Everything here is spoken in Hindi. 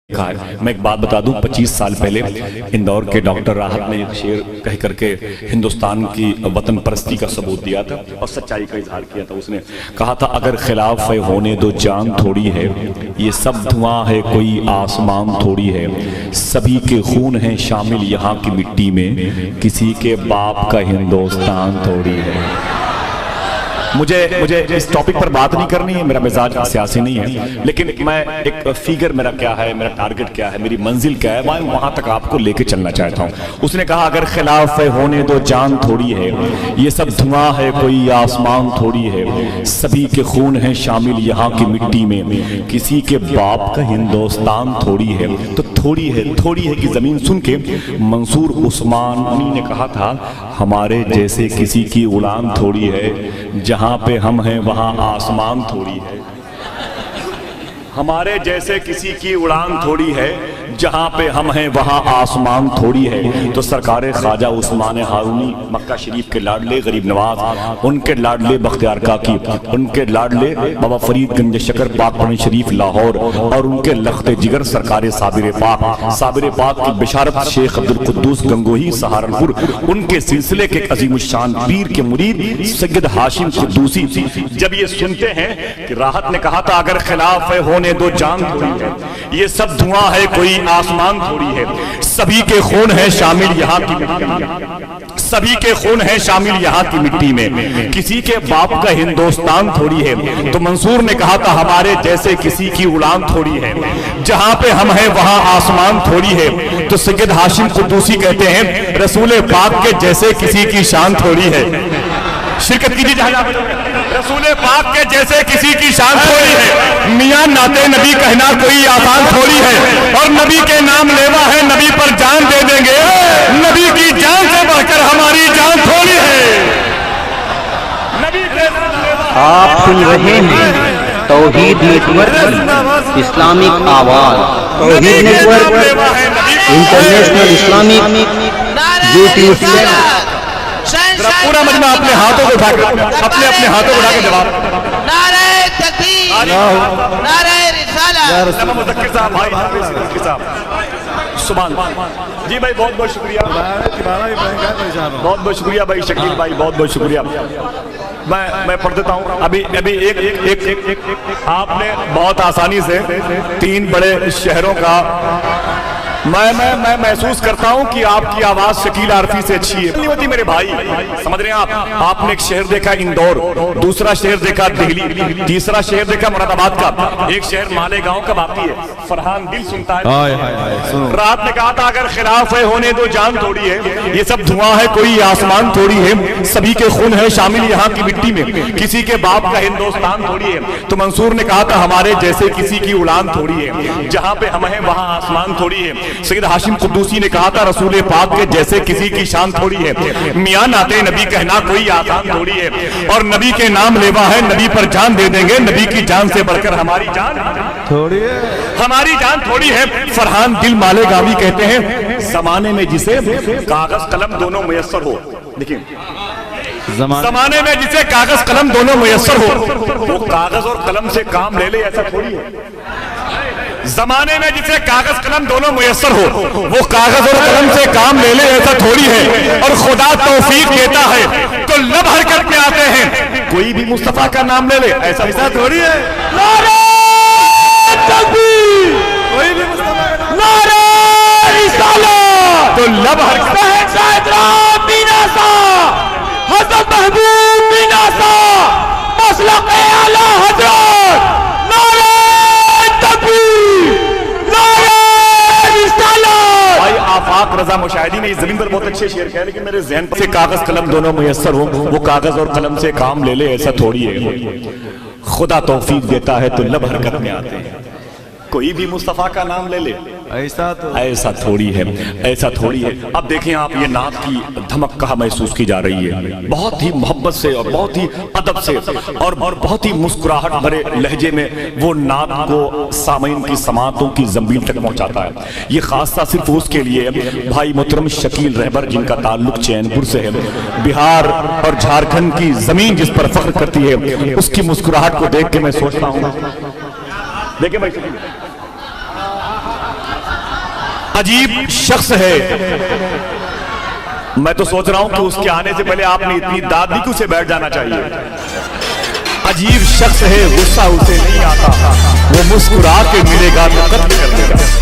मैं एक बात बता दूं, 25 साल पहले इंदौर के डॉक्टर राहत ने एक शेर कह करके हिंदुस्तान की वतन परस्ती का सबूत दिया था और सच्चाई का इजहार किया था। उसने कहा था, अगर खिलाफ है होने दो जान थोड़ी है, ये सब धुआं है कोई आसमान थोड़ी है, सभी के खून है शामिल यहाँ की मिट्टी में, किसी के बाप का हिंदुस्तान थोड़ी है। मुझे इस टॉपिक पर बात नहीं करनी है, मेरा मिजाज सियासी नहीं है, लेकिन मैं एक फिगर मेरा क्या है, मेरा टारगेट क्या है, मेरी मंजिल क्या है, मैं वहां तक आपको लेके चलना चाहता हूं। उसने कहा, अगर खिलाफ है होने दो जान थोड़ी है, ये सब धुआं है कोई आसमान थोड़ी है, सभी के खून है शामिल यहाँ की मिट्टी में, किसी के बाप का हिंदुस्तान थोड़ी है। तो थोड़ी है कि जमीन सुन के मंसूर उस्मानी ने कहा था, हमारे जैसे किसी की उड़ान थोड़ी है, जहां पे हम हैं वहां आसमान थोड़ी है। हमारे जैसे किसी की उड़ान थोड़ी है, जहां पे हम हैं वहां आसमान थोड़ी है। तो सरकारे ख्वाजा उस्मान हारूनी मक्का शरीफ के लाडले गरीब नवाज, उनके लाडले बख्तियार काकी, उनके लाडले बाबा फरीद गंज शकर पाक शरीफ लाहौर, और उनके लख्ते जिगर सरकारे साबिर पाक की बिशारत शेख अब्दुल कुद्दूस गंगोही सहारनपुर, उनके सिलसिले के अजीमुशान पीर के मुरीद सैयद हाशिम कुद्दूसी जब ये सुनते हैं कि राहत ने कहा था, अगर खिलाफ है होने दो जान थोड़ी है, ये सब धुआं है कोई आसमान थोड़ी है, सभी के खून है शामिल यहाँ की मिट्टी में, सभी के खून है शामिल यहाँ की मिट्टी में, किसी के बाप का हिंदुस्तान थोड़ी है। तो मंसूर ने कहा था, हमारे जैसे किसी की उड़ान थोड़ी है, जहां पे हम हैं वहां आसमान थोड़ी है। तो सैयद हाशिम कुद्दूसी कहते हैं, रसूल पाक के जैसे किसी की शान थोड़ी है। शिरकत कीजिए। रसूल पाक के जैसे किसी की शान थोड़ी है, मियां नाते नबी कहना कोई आसान थोड़ी है, और नबी के नाम लेवा है, नबी पर जान दे देंगे, नबी की जान से बढ़कर हमारी जान थोड़ी है। नबी के नाम लेवा। आप सुन रहे हैं तौहीद network Islamic Awaz, Tauheed network international Islamic YouTube channel. पूरा मजमा अपने हाथों को उठा अपने हाथों को उठा के जवाब। नारे तकबीर, नारे रिसालत। मुज़क्किर साहब, भाई साहब, सुभान जी भाई, बहुत बहुत शुक्रिया, बहुत बहुत शुक्रिया भाई शकील भाई, बहुत बहुत शुक्रिया। मैं पढ़ देता हूँ अभी एक आपने बहुत आसानी से 3 बड़े शहरों का मैं महसूस करता हूं कि आपकी आवाज शकील आरफी से अच्छी है। नहीं होती मेरे भाई, समझ रहे हैं आप। आपने एक शहर देखा इंदौर, दूसरा शहर देखा दिल्ली, तीसरा शहर देखा मुरादाबाद का, एक शहर मालेगांव का बाकी है। फरहान दिल सुनता है। रात ने कहा था, अगर खिलाफ है होने दो जान थोड़ी है, ये सब धुआं है कोई आसमान थोड़ी है, सभी के खून है शामिल यहाँ की मिट्टी में, किसी के बाप का हिंदुस्तान थोड़ी है। तो मंसूर ने कहा था, हमारे जैसे किसी की उड़ान थोड़ी है, जहां पे हम हैं वहां आसमान थोड़ी है। सैयद हाशिम कुद्दूसी ने कहा था, रसूल पाक के जैसे किसी की शान थोड़ी है, मियां नाते नबी कहना कोई आसान थोड़ी है, और नबी के नाम लेवा है, नबी पर जान दे देंगे, नबी की जान से बढ़कर हमारी जान थोड़ी है, हमारी जान थोड़ी है। फरहान दिल मालेगावी कहते हैं, जमाने में जिसे कागज कलम दोनों मुयस्सर हो, देखिए जमाने में जिसे कागज कलम दोनों मुयस्सर हो, वो कागज और कलम से काम ले ले, ऐसा थोड़ी है। जमाने में जिसे कागज कलम दोनों मुयस्सर हो, वो कागज और कलम से काम ले ले, ऐसा थोड़ी है। और खुदा तौफीक देता है तो लब हरकत में आते हैं, कोई भी मुस्तफा का नाम ले ले, ऐसा थोड़ी है। नारे तकबीर, कोई भी मुस्तफा का नाम, नारे रिसालत, तो लब हरकत है। शायद राम बीना सा, हज़रत महबूब बीना सा, मसलक आला हज़रत, भाई आफाक रजा मुशाहिदी ने इस जमीन पर बहुत अच्छे शेर कहे, लेकिन मेरे जहन पर से कागज कलम दोनों मुयस्सर हो, वो कागज और कलम से काम ले ले, ऐसा थोड़ी है। खुदा तौफीक देता है तो लब हरकत में आते हैं, कोई भी मुस्तफा का नाम ले ले, ऐसा थोड़ी है, ऐसा थोड़ी है। अब देखें आप, ये नात की धमक कहाँ महसूस की जा रही है, बहुत ही मोहब्बत से और बहुत ही अदब से और बहुत ही मुस्कुराहट भरे लहजे में वो नात को सामीन की समातों की जंबील तक पहुंचाता है। ये खासा सिर्फ उसके लिए भाई मोहतरम शकील रहबर, जिनका ताल्लुक चैनपुर से है, बिहार और झारखंड की जमीन जिस पर फख्र करती है, उसकी मुस्कुराहट को देख के मैं सोचता हूँ, देखिए भाई अजीब शख्स है। मैं तो सोच रहा हूं कि उसके आने से पहले आपने इतनी दादी को से बैठ जाना चाहिए। अजीब शख्स है, गुस्सा उसे नहीं आता, वो मुस्कुरा के मिलेगा तो कत्ल कर देगा।